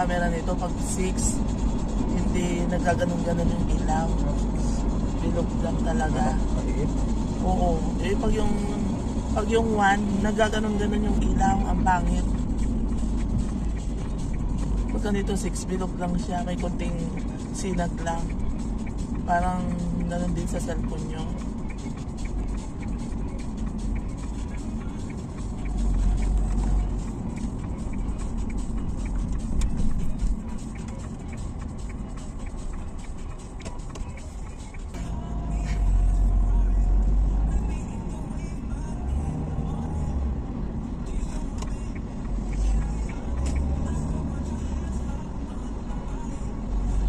camera nito pag 6, hindi nagaganon-ganon yung ilaw. Bilog lang talaga. Oo. Eh pag yung 1, nagaganon-ganon yung ilaw, ang pangit. Pag ganito 6, bilog lang siya, may konting sinag lang. Parang ganon din sa cellphone nyo.